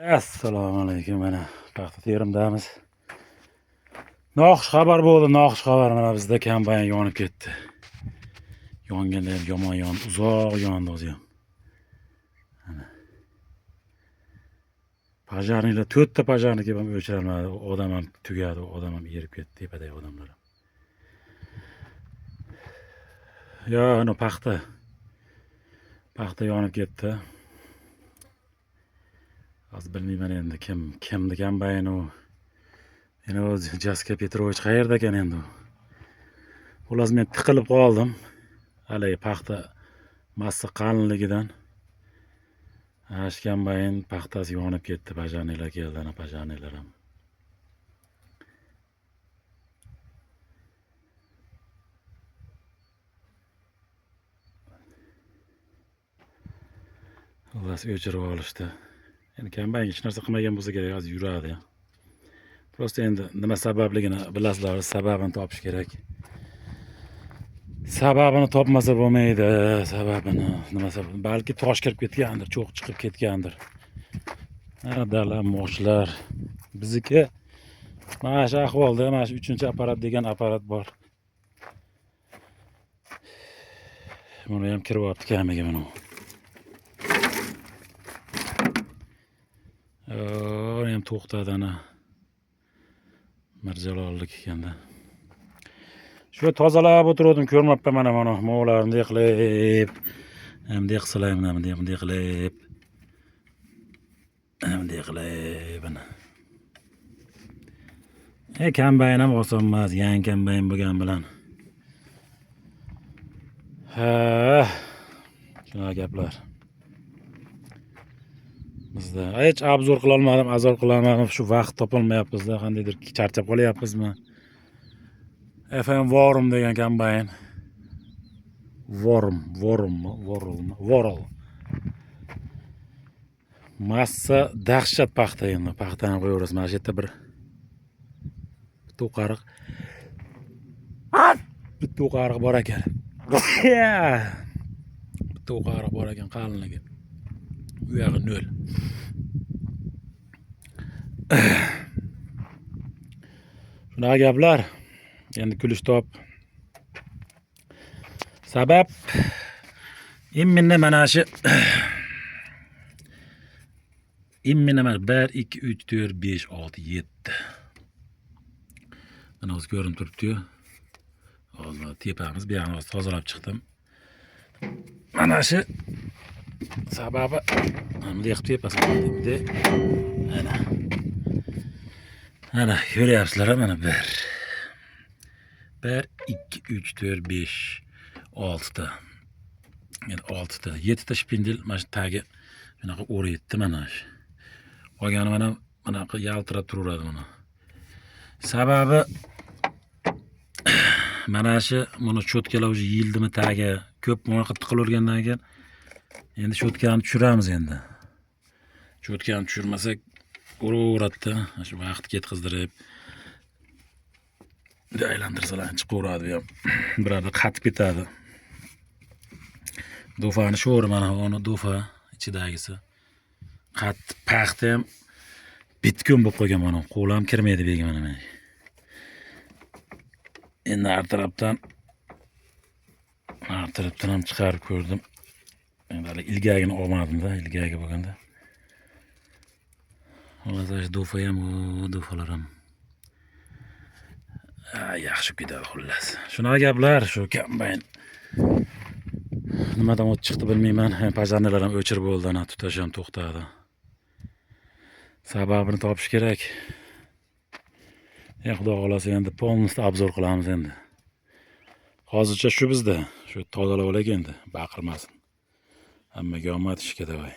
Assalomu alaykum. Mana paxta terimdamiz. Noxush xabar bo'ldi, noxush xabar. Mana bizda kombayn yonib ketdi. Yonganda ham yomon yondi, uzoq yondi o'zi ham. Mana. Pajarnilar 4 ta pajarniki ham o'chirilmadi. Odam ham tugadi, odam ham erib ketdi, tepadagi odamlar. Yo, ana paxta. Paxta yonib ketdi. Hozir bilmayman endi kimni kombayn u. Yana o'zi Jaska Petrovich qayerda ekan endi? Xullas men tiqilib qoldim. Haligi paxta massa qalinligidan. Ash kombayn paxtasi yonib ketdi, pajarnilar keldi, ana pajarnilar ham. Xullas o'chirib olishdi. Endi kombayn hech narsa qilmagan bo'lsa kerak, hozir yuradi. Prosta endi nima sababligini bilasizlar, sababini topish kerak. Sababini topmasa bo'lmaydi, sababini nima sabab? Balki tosh kirib ketgandir, cho'q chiqib ketgandir. Dala moshlar. Bizniki mana shu ahvolda, mana shu 3-apparat degan apparat bor. Buni ham kiryapti kamiga mana. O'y, ham to'xtadi ana. Mirjalollik ekanda. Shu tozalab o'tirdim, ko'rmabman mana mo'larni deqlib. Hamda qilsalarim nima deqlib. Hamda qilib ana. Kombayn ham oson emas, yangi kombayn bo'lgan bilan. Shuna gaplar. Bizda hech obzor qila olmadim, shu vaqt topolmayapmiz-da, qandaydir charchab qolyapmizmi? FM Vorum degan kombayn. Vorol. Massa dahshat paxta endi. Paxtani qo'yaveramiz. Mana shu yerda bir to'qariq. Bitta to'qariq bor ekan. Bitta to'qariq bor ekan qalinligi. Bu yog'i 0. Shunaqa gaplar. Endi kulish top. Sabab imminni mana shu imminni mana 1 2 3 4 5 6 7. Mana hozir ko'rinib turibdi-yu. Hozir tepamiz bu yerni tozalab chiqdim. Mana shu sababi bunday qilib tepasini debdi. Ana ko'ryapsizlar, mana 1 2 3 4 5 6 ta. Yani 6 ta, 7 ta shpindel mana shu tagi shunaqa o'raydi mana shu. Qolgani mana yaltirab turaveradi mana. Sababi mana shu buni cho'tkalar o'zi yildimi tagi ko'p bunaqa tiqilavergandan keyin endi cho'tkani tushiramiz endi. Cho'tkani tushirmasak uraveradi-da, shu vaqt ketkizdirib aylantirsalar chiqaveradi bu ham. Birada qatib ketadi. Do'fani sho'ri mana uni do'fa ichidagisi. Paxta ham bitgun bo'lib qolgan mana, qo'lim kirmaydi bu yerga mana. Endi har tarafdan ham chiqarib ko'rdim. Endi hali ilgagini olmadim-da, ilgagi bo'lganda. Hozir do'fa ham, do'falar ham yaxshi ketadi xullas. Shunaqa gaplar, shu kombayn. Nimadan o'tib chiqdi bilmayman. Pajarnilar ham o'chirib bo'ldi, ana tutash ham to'xtadi. Sababini topish kerak. Xudo xolasa endi polностью obzor qilamiz endi. Hozircha shu bizda, shu tozalab olaylik endi, baqirmasin. Hammaga omad ishga davay.